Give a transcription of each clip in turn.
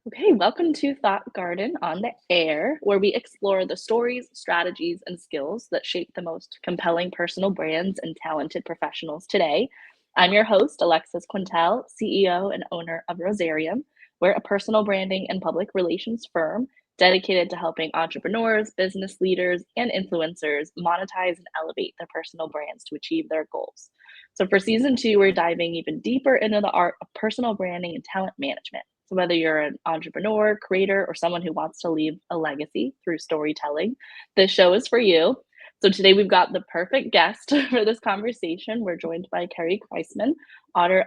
Okay, welcome to Thought Garden on the Air, where we explore the stories, strategies, and skills that shape the most compelling personal brands and talented professionals today. I'm your host, Alexis Quintal, CEO and owner of Rosarium. We're a personal branding and public relations firm dedicated to helping entrepreneurs, business leaders, and influencers monetize and elevate their personal brands to achieve their goals. So, for season two, we're diving even deeper into the art of personal branding and talent management. So, whether you're an entrepreneur, creator, or someone who wants to leave a legacy through storytelling, this show is for you. So, today we've got the perfect guest for this conversation. We're joined by Kerry Kriseman, author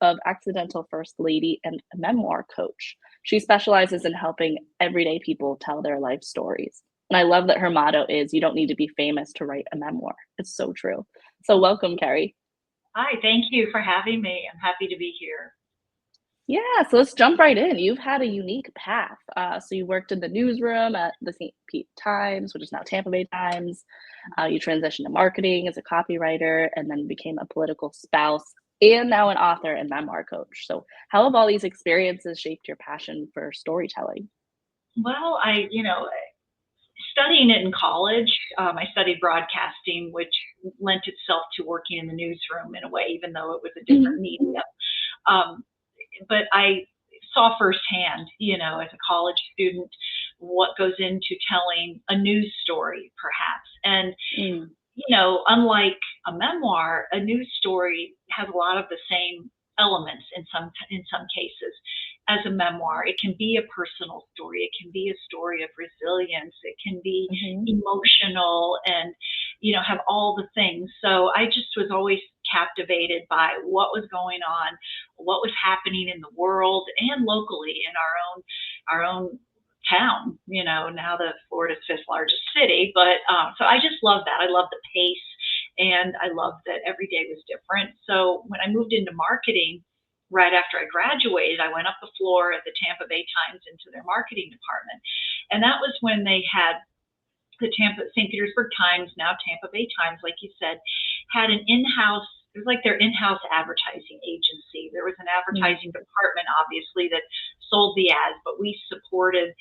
of Accidental First Lady and a memoir coach. She specializes in helping everyday people tell their life stories. And I love that her motto is you don't need to be famous to write a memoir. It's so true. So, welcome, Kerry. Hi, thank you for having me. I'm happy to be here. Yeah, so let's jump right in. You've had a unique path. So you worked in the newsroom at the St. Pete Times, which is now Tampa Bay Times. You transitioned to marketing as a copywriter and then became a political spouse and now an author and memoir coach. So how have all these experiences shaped your passion for storytelling? Well, studying it in college, I studied broadcasting, which lent itself to working in the newsroom in a way, even though it was a different Mhm. medium. Um, but I saw firsthand, as a college student, what goes into telling a news story, perhaps. And Mm. unlike a memoir, a news story has a lot of the same elements in some cases as a memoir. It can be a personal story. It can be a story of resilience. It can be Mhm. emotional and have all the things. So I just was always captivated by what was going on, what was happening in the world and locally in our own town, now the Florida's fifth largest city. But so I just love that. I love the pace and I love that every day was different. So when I moved into marketing, right after I graduated, I went up the floor at the Tampa Bay Times into their marketing department. And that was when they had the Tampa St. Petersburg Times, now Tampa Bay Times, like you said, had an in-house. It was like their in-house advertising agency. There was an Mm. advertising department, obviously, that sold the ads, but we supported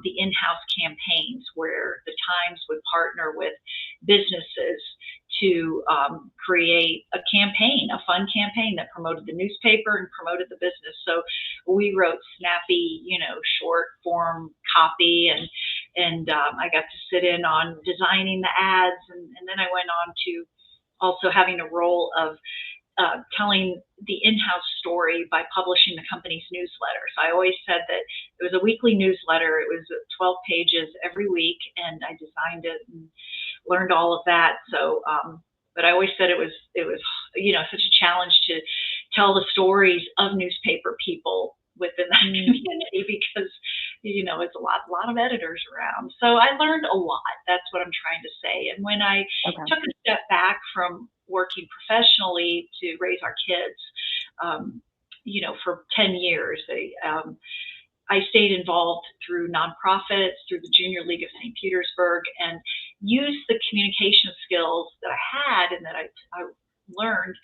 the in-house campaigns where the Times would partner with businesses to create a campaign, a fun campaign that promoted the newspaper and promoted the business. So we wrote snappy, short form copy, and I got to sit in on designing the ads, and then I went on to also having a role of telling the in-house story by publishing the company's newsletter. So I always said that it was a weekly newsletter. It was 12 pages every week, and I designed it and learned all of that. So, but I always said it was such a challenge to tell the stories of newspaper people within that Mm. community because it's a lot of editors around. So I learned a lot. That's what I'm trying to say. And when I Okay. took a step back from working professionally to raise our kids, um, for 10 years. I stayed involved through nonprofits, through the Junior League of St. Petersburg, and used the communication skills that I had and that I learned,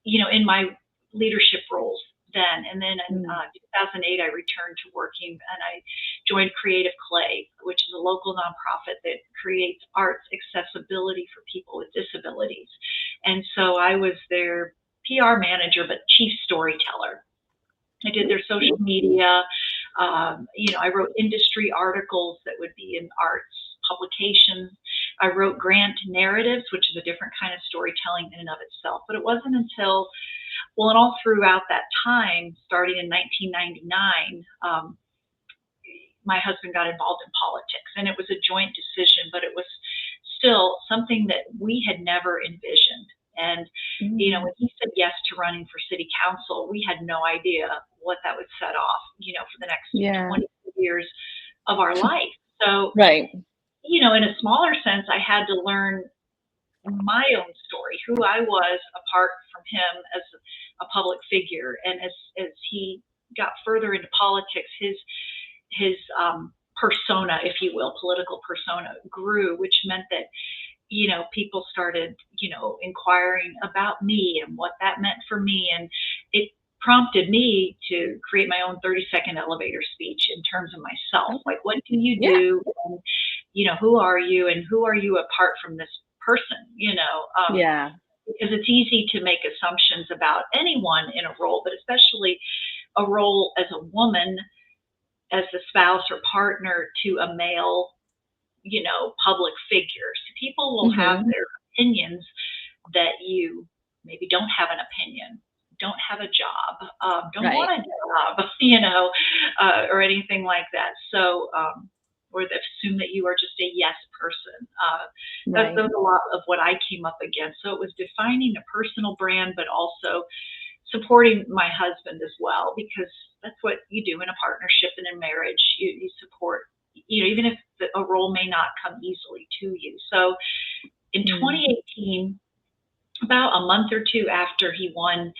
in my leadership roles then. And then in Mm. 2008, I returned to working and I joined Creative Clay, which is a local nonprofit that creates arts accessibility for people with disabilities. And so I was their PR manager, but chief storyteller. I did their social media. I wrote industry articles that would be in arts publications. I wrote grant narratives, which is a different kind of storytelling in and of itself. But it wasn't until, well, and all throughout that time, starting in 1999, my husband got involved in politics, and it was a joint decision, but it was still something that we had never envisioned. And Mm. when he said yes to running for city council, we had no idea what that would set off, for the next Yeah. 20 years of our life. So, Right. in a smaller sense, I had to learn my own story, who I was apart from him as a public figure, and as he got further into politics, his persona, if you will, political persona grew, which meant that people started inquiring about me and what that meant for me, and it prompted me to create my own 30-second elevator speech in terms of myself. Okay. Like, what do you Yeah. do? And, who are you, and who are you apart from this person? Yeah. Because it's easy to make assumptions about anyone in a role, but especially a role as a woman, as the spouse or partner to a male, public figure. So people will have Hmm. their opinions that you maybe don't have an opinion, don't have a job, don't want Right. a job, or anything like that. So, or they assume that you are just a yes person. That Right. was a lot of what I came up against. So it was defining a personal brand, but also supporting my husband as well, because that's what you do in a partnership and in marriage. You support, even if a role may not come easily to you. So in Mm. 2018, about a month or two after he won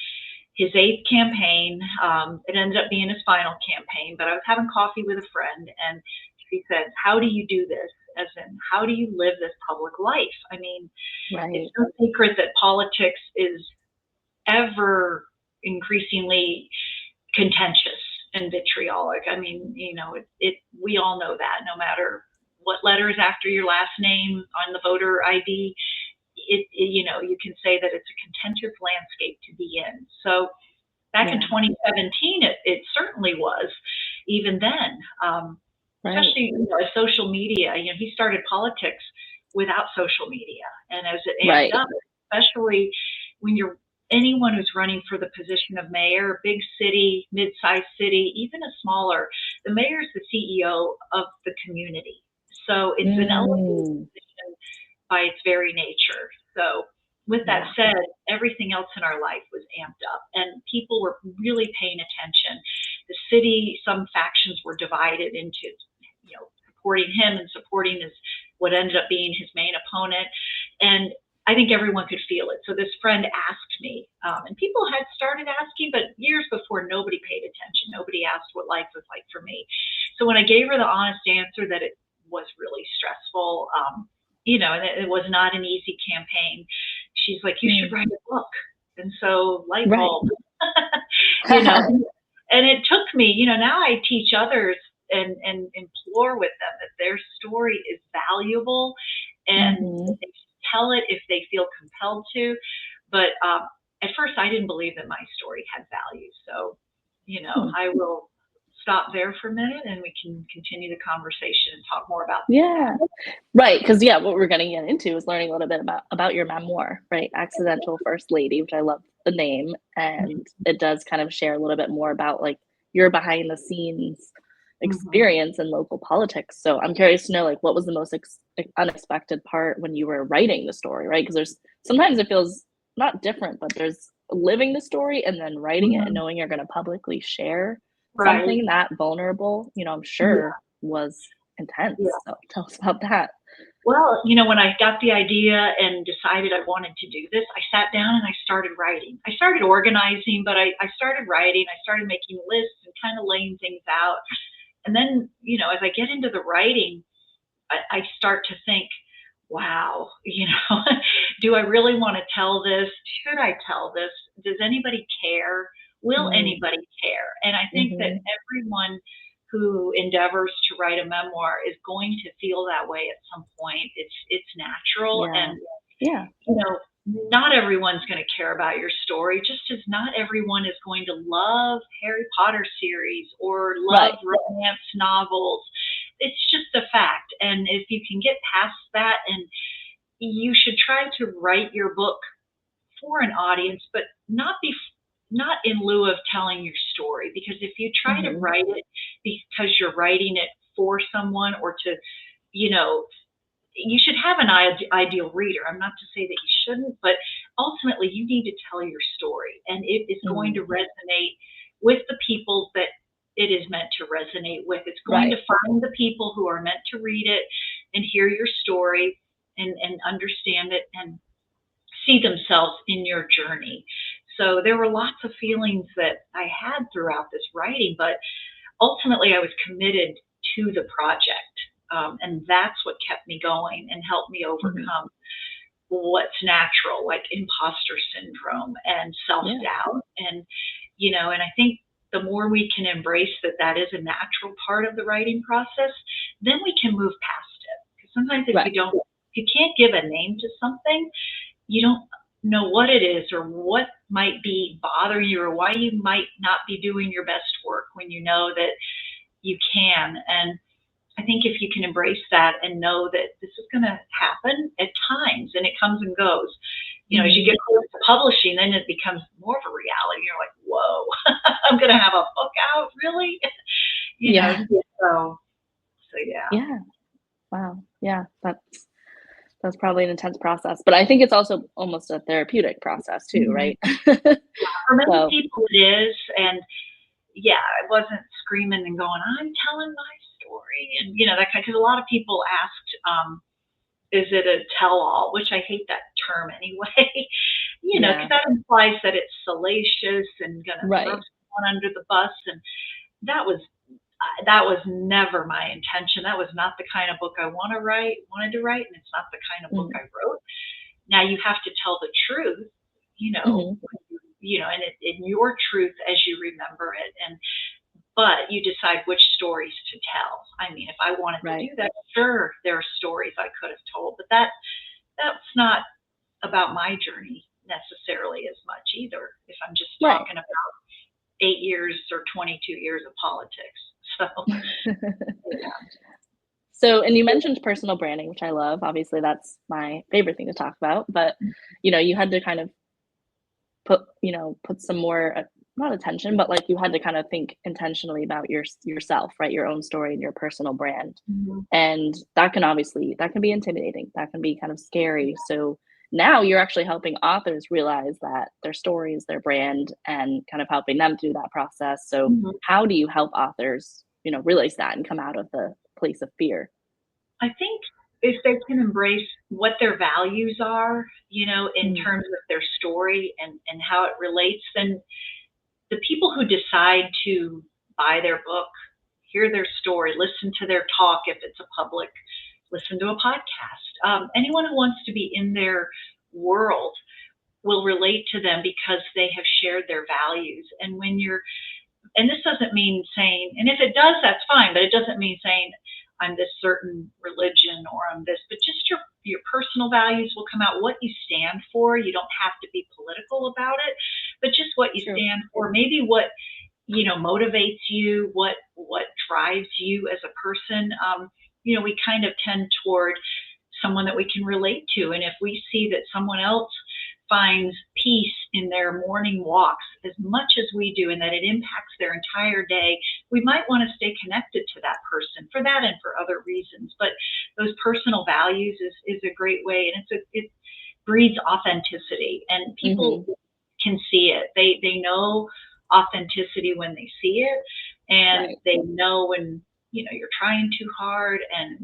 his eighth campaign, it ended up being his final campaign, but I was having coffee with a friend, and she said, "How do you do this? As in, how do you live this public life? I mean, it's Right. no secret that politics is ever increasingly contentious and vitriolic. I mean, we all know that no matter what letter is after your last name on the voter ID, you can say that it's a contentious landscape to be in. So back in Yeah. 2017, it certainly was, even then, Right. especially social media. He started politics without social media, and as it amped Right. up, especially when you're anyone who's running for the position of mayor, big city, mid-sized city, even a smaller, the mayor is the CEO of the community. So it's an elevated Mm. position by its very nature. So with that Yeah. said, everything else in our life was amped up, and people were really paying attention. The city, some factions were divided into, supporting him and supporting what ended up being his main opponent. And I think everyone could feel it. So this friend asked me, and people had started asking, but years before, nobody paid attention. Nobody asked what life was like for me. So when I gave her the honest answer that it was really stressful, and it was not an easy campaign, she's like, "You should Mm. write a book." And so, light Right. bulb, you know, and it took me, now I teach others and implore with them that their story is valuable, and Hmm. that they should tell it if they feel compelled to. But at first, I didn't believe that my story had value. So, Hmm. I will stop there for a minute, and we can continue the conversation and talk more about the Yeah. impact. Right. Because yeah, what we're gonna get into is learning a little bit about your memoir, right? Accidental First Lady, which I love the name, and it does kind of share a little bit more about, like, your behind the scenes Mhm. experience in local politics. So I'm curious to know, like, what was the most unexpected part when you were writing the story, right? Because there's sometimes it feels not different, but there's living the story and then writing it and Mhm. knowing you're gonna publicly share Right. something that vulnerable, I'm Yeah. sure was intense. Yeah. So tell us about that. Well, when I got the idea and decided I wanted to do this, I sat down and I started writing. I started organizing, but I started writing. I started making lists and kind of laying things out. And then, as I get into the writing, I start to think, wow, do I really want to tell this? Should I tell this? Does anybody care? Will Mm, anybody care? And I think that mhm. everyone who endeavors to write a memoir is going to feel that way at some point. It's natural, Yeah. and Yeah. you know, not everyone's going to care about your story, just as not everyone is going to love Harry Potter series or love Right. romance novels. It's just a fact. And if you can get past that, and you should try to write your book for an audience, but not in lieu of telling your story. Because if you try to Mhm. write it because you're writing it for someone, or to, you know, you should have an ideal reader. I'm not to say that you shouldn't, but ultimately you need to tell your story, and it is going to Mm. resonate with the people that it is meant to resonate with. It's going to Right. find the people who are meant to read it and hear your story, and understand it and see themselves in your journey. So there were lots of feelings that I had throughout this writing, but ultimately I was committed to the project. And that's what kept me going and helped me Mhm. overcome what's natural, like imposter syndrome and self Yeah. doubt. And And I think the more we can embrace that that is a natural part of the writing process, then we can move past it. Because sometimes if Right. you can't give a name to something, you don't know what it is or what might be bothering you or why you might not be doing your best work when you know that you can. And I think if you can embrace that and know that this is going to happen at times and it comes and goes, as you get close to publishing, then it becomes more of a reality. You're like, whoa, I'm going to have a book out, really? Yeah. So yeah. Yeah. Wow. Yeah. That's probably an intense process, but I think it's also almost a therapeutic process too, Mhm. right? For many So, people it is, and yeah, I wasn't screaming and going, I'm telling my story, and that kind. Because a lot of people asked, is it a tell-all? Which I hate that term anyway. Because yeah. that implies that it's salacious and gonna throw Right. someone under the bus, and that was that was never my intention. That was not the kind of book I wanted to write, and it's not the kind of book Mhm. I wrote. Now you have to tell the truth, you know, Mhm. and in your truth as you remember it, and but you decide which stories to tell. I mean, if I wanted to Right. do that, sure, there are stories I could have told, but that's not about my journey necessarily as much either. If I'm just Right. talking about 8 years or 22 years of politics, so yeah. So, and you mentioned personal branding, which I love. Obviously, that's my favorite thing to talk about, but, you had to kind of put some more, not attention, but, like, you had to kind of think intentionally about yourself, right? Your own story and your personal brand. Mhm. And that can be intimidating. That can be kind of scary. So now you're actually helping authors realize that their story is their brand and kind of helping them through that process. So Mhm. how do you help authors, realize that and come out of the place of fear? I think if they can embrace what their values are, in Mm, terms of their story and how it relates, then the people who decide to buy their book, hear their story, listen to their talk if it's a public, listen to a podcast. Anyone who wants to be in their world will relate to them because they have shared their values. And this doesn't mean saying, and if it does, that's fine, but it doesn't mean saying I'm this certain religion or I'm this, but just your personal values will come out, what you stand for. You don't have to be political about it, but just what you true. stand for, maybe what motivates you, what drives you as a person. We kind of tend toward someone that we can relate to, and if we see that someone else finds peace in their morning walks as much as we do and that it impacts their entire day, we might want to stay connected to that person for that and for other reasons. But those personal values is a great way, and it breeds authenticity, and people Hmm. can see it. They know authenticity when they see it, and Right. they know when you're trying too hard, and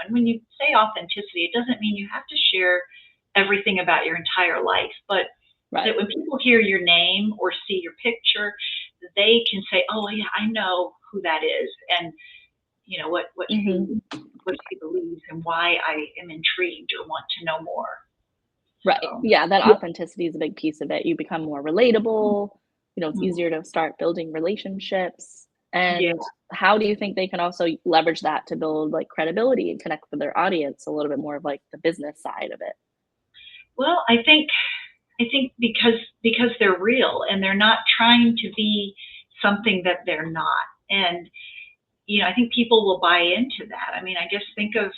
when you say authenticity, it doesn't mean you have to share everything about your entire life, but that Right. when people hear your name or see your picture, they can say, "Oh yeah, I know who that is," and what Hmm. she believes and why I am intrigued or want to know more. Right. So Yeah, that authenticity is a big piece of it. You become more relatable, it's mhm. easier to start building relationships. Yeah. And how do you think they can also leverage that to build like credibility and connect with their audience a little bit more of like the business side of it? Well, I think because they're real and they're not trying to be something that they're not. And I think people will buy into that. I mean, I guess think of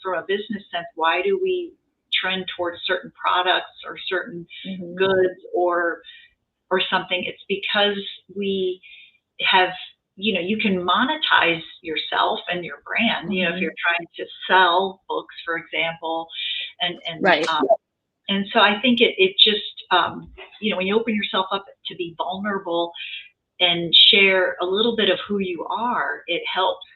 from a business sense, why do we trend towards certain products or certain Hmm. goods or something? It's because we have you can monetize yourself and your brand. If Hmm. you're trying to sell books, for example, and and Right. um, and so I think it just when you open yourself up to be vulnerable and share a little bit of who you are, it helps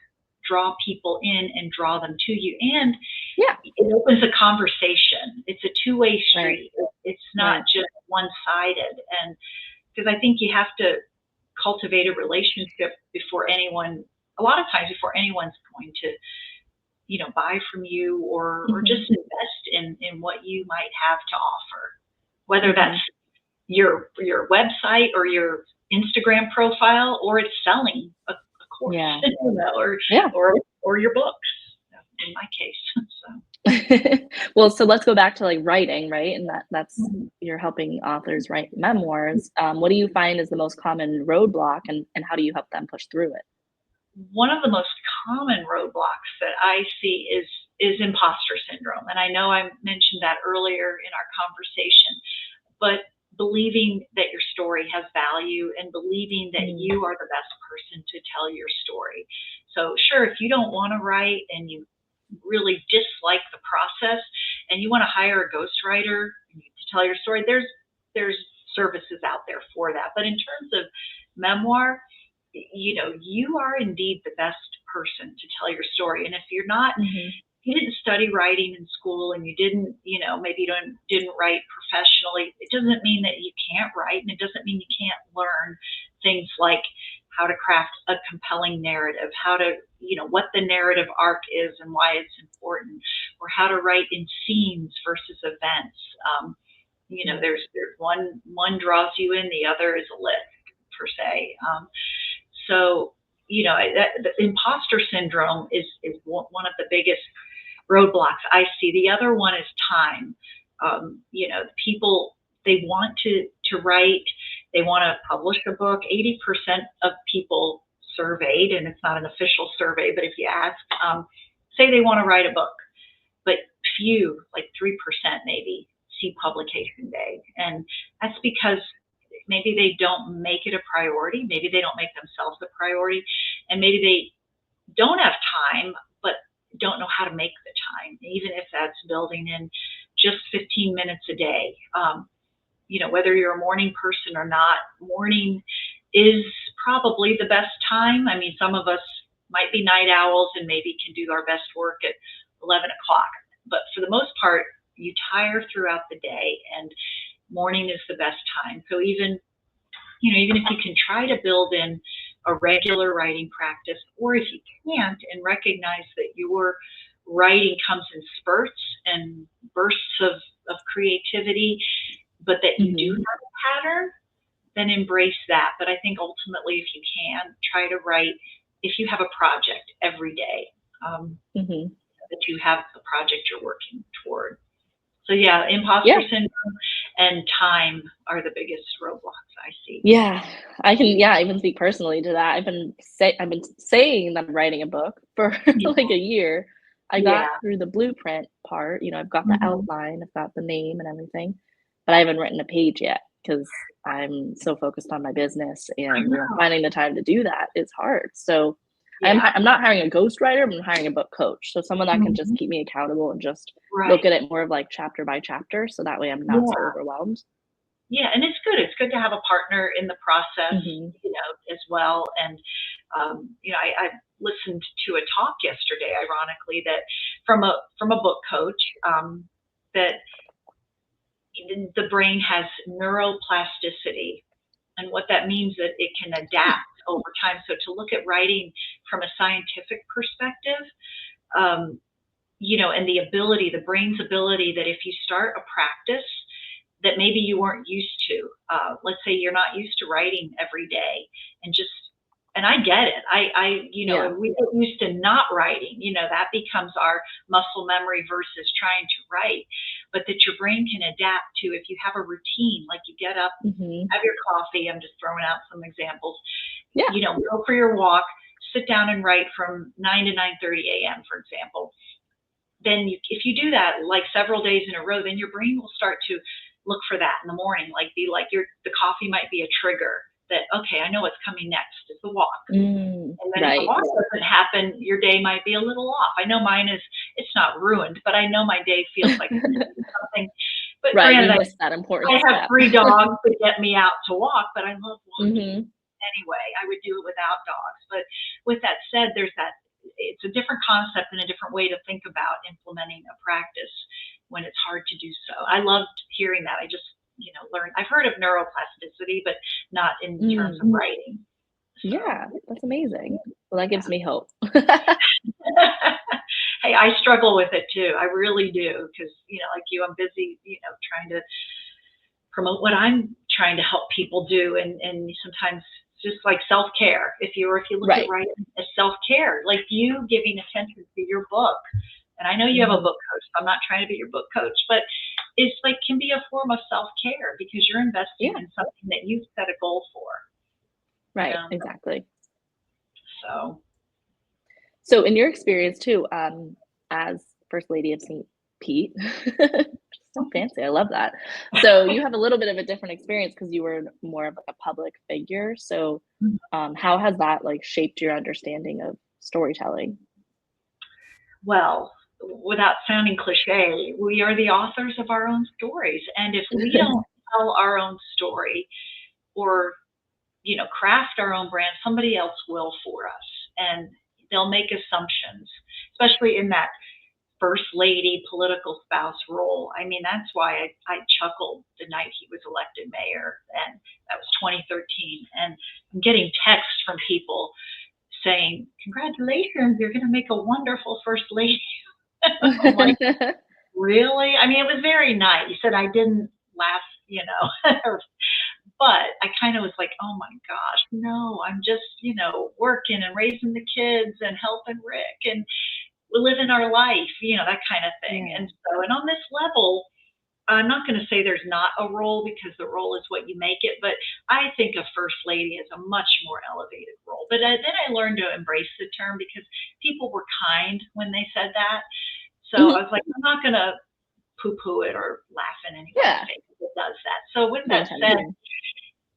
draw people in and draw them to you, and Yeah. it opens a conversation. It's a two-way Right. street. It's not Right. just one-sided, and because I think you have to cultivate a relationship before anyone a lot of times before anyone's going to buy from you or Hmm. just invest in what you might have to offer, whether that's Hmm. your website or your Instagram profile, or it's selling a course, Yeah. or Yeah. or your books. In my case, so. Well, so let's go back to like writing, right? And that's Mhm. you're helping authors write memoirs. What do you find is the most common roadblock, and how do you help them push through it? One of the most common roadblocks that I see is imposter syndrome, and I know I mentioned that earlier in our conversation, but believing that your story has value and believing that Mm, you are the best person to tell your story. So sure, if you don't want to write and you really dislike the process and you want to hire a ghostwriter to tell your story, there's services out there for that. But in terms of memoir, you are indeed the best person to tell your story. And if you're not, mhm, you didn't study writing in school and you didn't, maybe you didn't write professionally, it doesn't mean that you can't write, and it doesn't mean you can't learn things like how to craft a compelling narrative, how to, what the narrative arc is and why it's important, or how to write in scenes versus events. Um, mm, there's one draws you in, the other is a lift per se. So, the imposter syndrome is one of the biggest roadblocks I see. The other one is time. People, they want to write, they want to publish a book. 80% of people surveyed, and it's not an official survey, but if you ask, say they want to write a book, but few, like 3% maybe, see publication day. And that's because maybe they don't make it a priority. Maybe they don't make themselves a priority. And maybe they don't have time, but don't know how to make the time, even if that's building in just 15 minutes a day. Whether you're a morning person or not, morning is probably the best time. I mean, some of us might be night owls and maybe can do our best work at 11 o'clock. But for the most part, you tire throughout the day, and morning is the best time. So even if you can try to build in a regular writing practice, or if you can't, and recognize that your writing comes in spurts and bursts of creativity, but that you do mhm, have a pattern, then embrace that. But I think ultimately, if you can, try to write, if you have a project every day, um, mhm. that you have a project you're working toward. So yeah, imposter Yeah. syndrome and time are the biggest roadblocks I see. Yeah, I can yeah, I can speak personally to that. I've been saying that I'm writing a book for Yeah. like a year. I got Yeah. through the blueprint part, I've got the Mhm. outline, I've got the name and everything, but I haven't written a page yet because I'm so focused on my business I and, know. finding the time to do that is hard. So Yeah. I'm not hiring a ghostwriter, I'm hiring a book coach. So someone that can just Mhm. keep me accountable and just look Right. at it more of like chapter by chapter so that way I'm not so Yeah. overwhelmed. Yeah, and it's good. It's good to have a partner in the process, Mhm. as well. And I listened to a talk yesterday, ironically, that from a book coach, that the brain has neuroplasticity, and what that means that it can Hmm. adapt over time. So to look at writing from a scientific perspective, um, and the brain's ability that if you start a practice that maybe you weren't used to, let's say you're not used to writing every day, and just, and I get it. Yeah. If we get used to not writing, that becomes our muscle memory versus trying to write. But that your brain can adapt to, if you have a routine, like you get up, Mhm. have your coffee. I'm just throwing out some examples. Yeah. Go for your walk, sit down and write from 9 to 9:30 a.m., for example. Then if you do that like several days in a row, then your brain will start to look for that in the morning. Like be like the coffee might be a trigger that, okay, I know what's coming next is the walk. Mm, And then if the right. walk doesn't happen, your day might be a little off. I know mine is, it's not ruined, but I know my day feels like it's missing something. But Right, granted, you I, missed that important I have step. 3 dogs that get me out to walk, but I love walking Mhm. anyway. I would do it without dogs. But with that said, it's a different concept and a different way to think about implementing a practice when it's hard to do so. I loved hearing that. I just, learned, I've heard of neuroplasticity, but not in terms of Mm, writing. So, yeah, that's amazing. Well, that gives yeah. me hope. Hey, I struggle with it too. I really do because, like you, I'm busy, trying to promote what I'm trying to help people do, and sometimes just like self-care. If you look at Right. writing as self-care, like you giving attention to your book, and I know you have a book coach, so I'm not trying to be your book coach, but it's like can be a form of self-care because you're investing Yeah. in something that you've set a goal for. Right. Yeah. Exactly. So So, in your experience too, as First Lady of St. Pete, so fancy. I love that. So, you have a little bit of a different experience because you were more of like a public figure. So, how has that like shaped your understanding of storytelling? well, without sounding cliche, we are the authors of our own stories. And if we don't tell our own story or, craft our own brand, somebody else will for us. And they'll make assumptions, especially in that first lady political spouse role. I mean, that's why I chuckled the night he was elected mayor. And that was 2013. And I'm getting texts from people saying, congratulations, you're going to make a wonderful first lady. I'm like, really? I mean, it was very nice. And I didn't laugh, but I kind of was like, oh my gosh, no, I'm just, working and raising the kids and helping Rick and we're living our life, that kind of thing. Yeah. And so, and on this level, I'm not going to say there's not a role because the role is what you make it, but I think a first lady is a much more elevated role. But then I learned to embrace the term because people were kind when they said that. So I Mhm. was like, I'm not going to poo poo it or laugh in anyone's Yeah. face that does that. So with No that said, attention.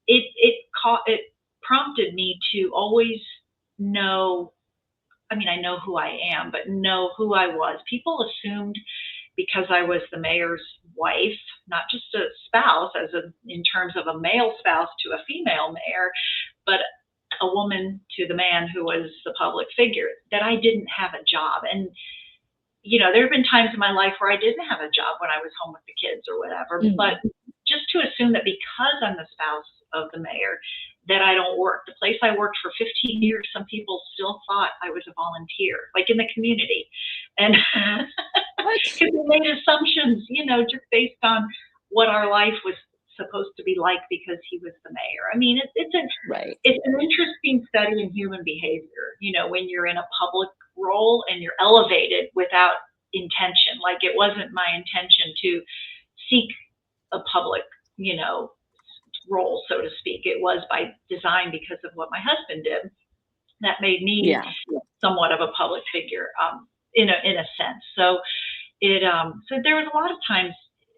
it prompted me to always know. I mean, I know who I am, but know who I was. People assumed because I was the mayor's wife, not just a spouse, in terms of a male spouse to a female mayor, but a woman to the man who was the public figure, that I didn't have a job. And there have been times in my life where I didn't have a job when I was home with the kids or whatever. But Mhm. just to assume that because I'm the spouse of the mayor, that I don't work. The place I worked for 15 years, some people still thought I was a volunteer, like in the community. And What? because they made assumptions, just based on what our life was supposed to be like because he was the mayor. I mean, Right. it's an interesting study in human behavior, when you're in a public role and you're elevated without intention. Like it wasn't my intention to seek a public, you know, role, so to speak. It was by design because of what my husband did that made me Yeah. somewhat of a public figure, in a sense. So so there was a lot of times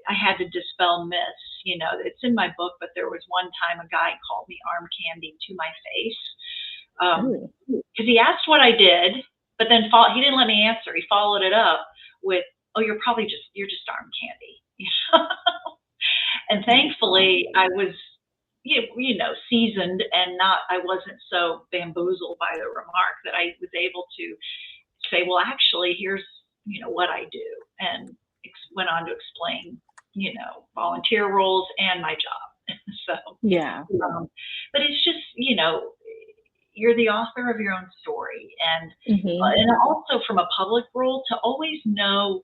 I had to dispel myths. It's in my book, but there was one time a guy called me arm candy to my face Ooh. because he asked what I did, but then he didn't let me answer. He followed it up with, "Oh, you're just arm candy." And thankfully, I was, seasoned and I wasn't so bamboozled by the remark that I was able to say, well, actually, here's, what I do, and went on to explain, volunteer roles and my job. So, Yeah. but it's just, you're the author of your own story, Mhm. and also from a public role to always know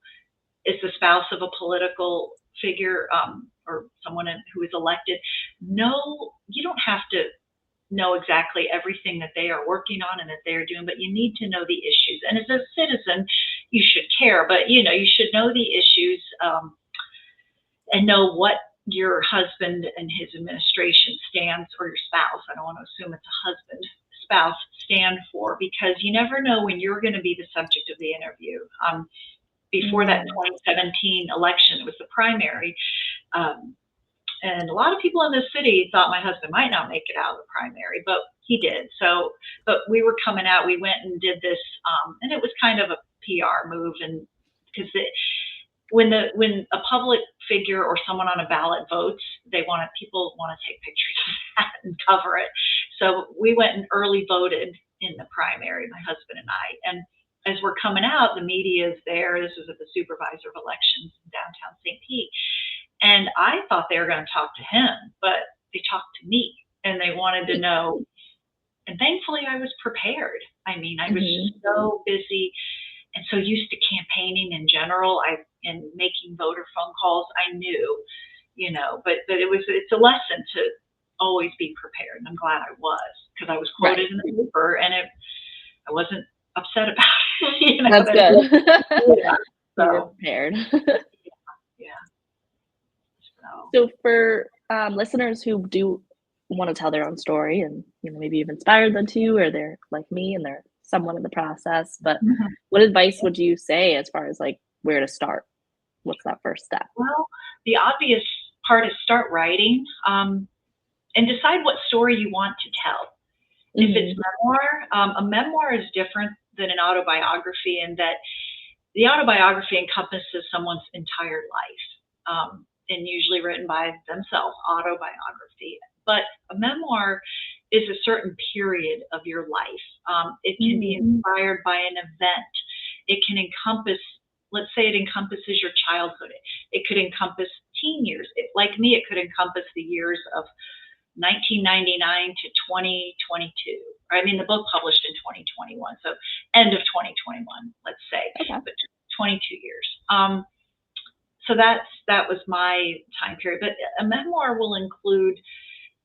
is the spouse of a political figure, or someone who is elected. No, you don't have to know exactly everything that they are working on and that they are doing, but you need to know the issues. And as a citizen, you should care, but you should know the issues, and know what your husband and his administration stands, or your spouse. I don't want to assume it's a husband, spouse stand for, because you never know when you're going to be the subject of the interview. Before that Mm. 2017 election, it was the primary. Um, and a lot of people in the city thought my husband might not make it out of the primary, but he did. So, but we were coming out, we went and did this, and it was kind of a PR move. And because when a public figure or someone on a ballot votes, people want to take pictures of that and cover it. So we went and early voted in the primary, my husband and I. And as we're coming out, the media is there. This was at the supervisor of elections in downtown St. Pete. And I thought they were going to talk to him, but they talked to me and they wanted to know. And thankfully, I was prepared. I mean, I was Mhm. so busy and so used to campaigning in general, and making voter phone calls. I knew, but it's a lesson to always be prepared. And I'm glad I was, because I was quoted Right. in the paper, and I wasn't upset about it. That's good. Yeah. You were So prepared. yeah. So So for listeners who do want to tell their own story and maybe you've inspired them to, or they're like me and they're someone in the process, but mhm. what advice would you say as far as like where to start? What's that first step? Well, the obvious part is start writing, and decide what story you want to tell. If it's Hmm. memoir, a memoir is different than an autobiography in that the autobiography encompasses someone's entire life, and usually written by themselves, autobiography. But a memoir is a certain period of your life. It can be Mm. inspired by an event. It can encompass, let's say it encompasses your childhood. It could encompass teen years. Like me, it could encompass the years of 1999 to 2022. I mean, the book published in 2021, so end of 2021, let's say, Okay. but 22 years. So that was my time period. But a memoir will include,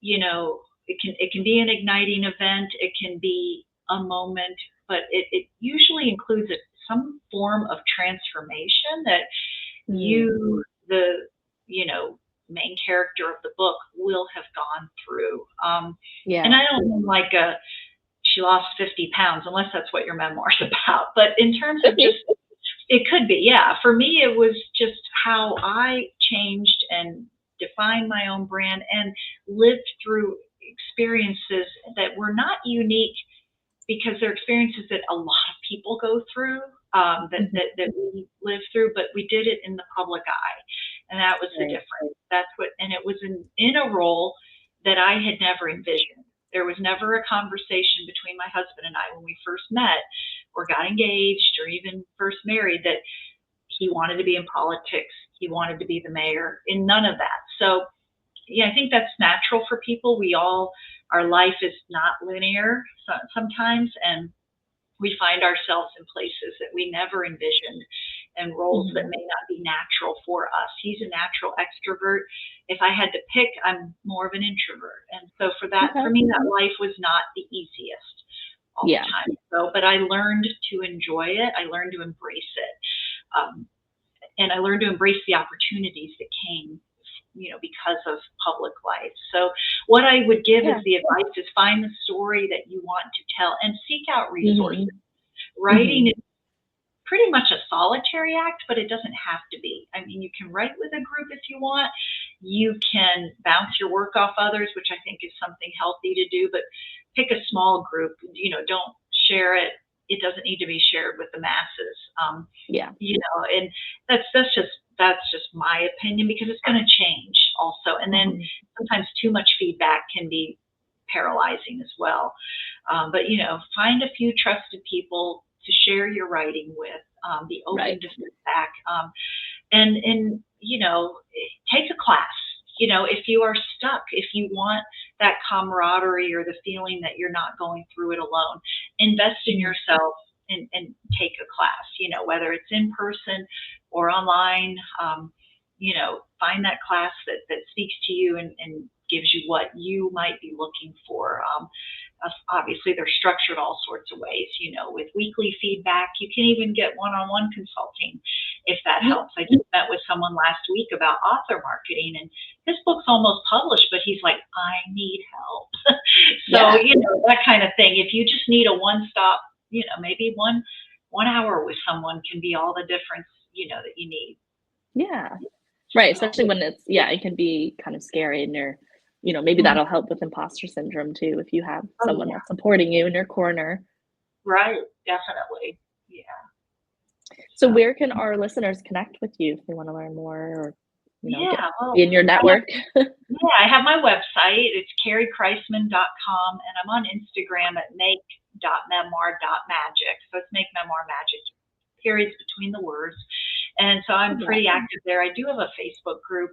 it can be an igniting event, it can be a moment, but it usually includes some form of transformation that Mm. you, the you know main character of the book, will have gone through. And Yeah. I don't mean like she lost 50 pounds, unless that's what your memoir is about. But in terms Could of just, be. it could be, yeah. For me, it was just how I changed and defined my own brand and lived through experiences that were not unique, because they're experiences that a lot of people go through, Mhm. that we live through, but we did it in the public eye. And that was the Right. difference. And it was in a role that I had never envisioned. There was never a conversation between my husband and I when we first met or got engaged or even first married that he wanted to be in politics. He wanted to be the mayor, in none of that. So yeah, I think that's natural for people. Our life is not linear sometimes, and we find ourselves in places that we never envisioned and roles that Mhm. may not be natural for us. He's a natural extrovert. If I had to pick, I'm more of an introvert. And so Okay. for me, that life was not the easiest all the Yeah. time. So, but I learned to enjoy it. I learned to embrace it. Um, and I learned to embrace the opportunities that came, because of public life. So what I would give as Yeah. the advice is find the story that you want to tell and seek out resources. Mhm. Writing Mhm. is pretty much a solitary act, but it doesn't have to be. I mean, you can write with a group if you want. You can bounce your work off others, which I think is something healthy to do, but pick a small group. Don't share it. It doesn't need to be shared with the masses. Yeah. And that's just my opinion, because it's going to change also. And then Mhm. sometimes too much feedback can be paralyzing as well. But find a few trusted people to share your writing with. Be open Right. to feedback, and take a class. If you are stuck, if you want that camaraderie or the feeling that you're not going through it alone, invest in Mhm. yourself and take a class. Whether it's in person or online. Find that class that speaks to you and gives you what you might be looking for. Obviously, they're structured all sorts of ways, with weekly feedback. You can even get one-on-one consulting if that Yeah. helps. I just met with someone last week about author marketing, and his book's almost published, but he's like, I need help. So, Yeah. that kind of thing. If you just need a one-stop, maybe one hour with someone can be all the difference, that you need. Yeah. Right, So, especially when it can be kind of scary and maybe mhm. that'll help with imposter syndrome too if you have Oh someone yeah, that's supporting you in your corner. right, definitely. Yeah. So So where can our listeners connect with you if they wanna learn more or, get yeah, be well, in your I have network? yeah, I have my website. It's kerrykriseman.com, and I'm on Instagram at make.memoir.magic. So it's make memoir magic, periods between the words. And so I'm Love that. pretty active there. I do have a Facebook group,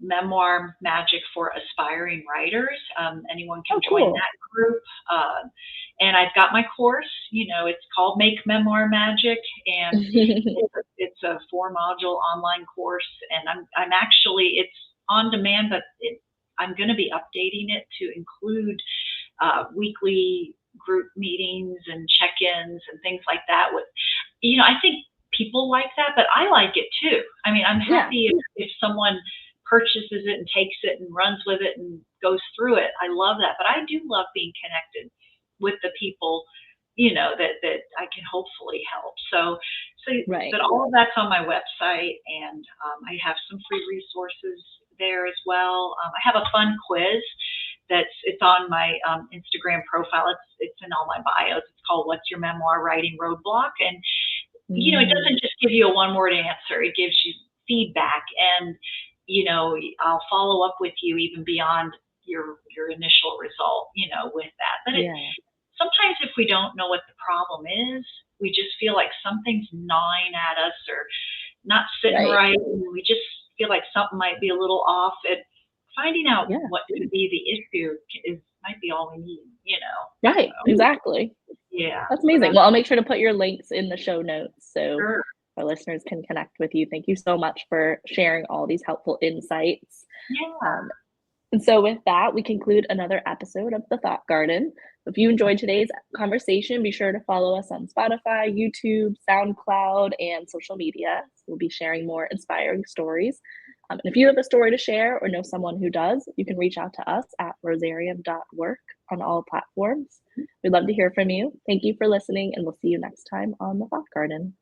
Memoir Magic for Aspiring Writers. Anyone can Oh, join cool. that group. And I've got my course, it's called Make Memoir Magic, and it's a 4-module online course, and I'm actually, it's on demand, but I'm going to be updating it to include weekly group meetings and check-ins and things like that. With, I think people like that, but I like it too. I mean, I'm happy if someone purchases it and takes it and runs with it and goes through it. I love that, but I do love being connected with the people, that I can hopefully help. So, Right. but all of that's on my website, and I have some free resources there as well. I have a fun quiz it's on my Instagram profile. It's in all my bios. It's called "What's Your Memoir Writing Roadblock?" And it doesn't just give you a one-word answer. It gives you feedback, and I'll follow up with you even beyond your initial result. With that. But sometimes if we don't know what the problem is, we just feel like something's gnawing at us or not sitting right, and we just feel like something might be a little off. Finding out what could be the issue might be all we need, Right, so, exactly. Yeah. That's amazing. Well, I'll make sure to put your links in the show notes so Sure. our listeners can connect with you. Thank you so much for sharing all these helpful insights. Yeah. And so with that, we conclude another episode of The Thought Garden. If you enjoyed today's conversation, be sure to follow us on Spotify, YouTube, SoundCloud, and social media. We'll be sharing more inspiring stories. And if you have a story to share or know someone who does, you can reach out to us at rosarium.work on all platforms. We'd love to hear from you. Thank you for listening, and we'll see you next time on The Thought Garden.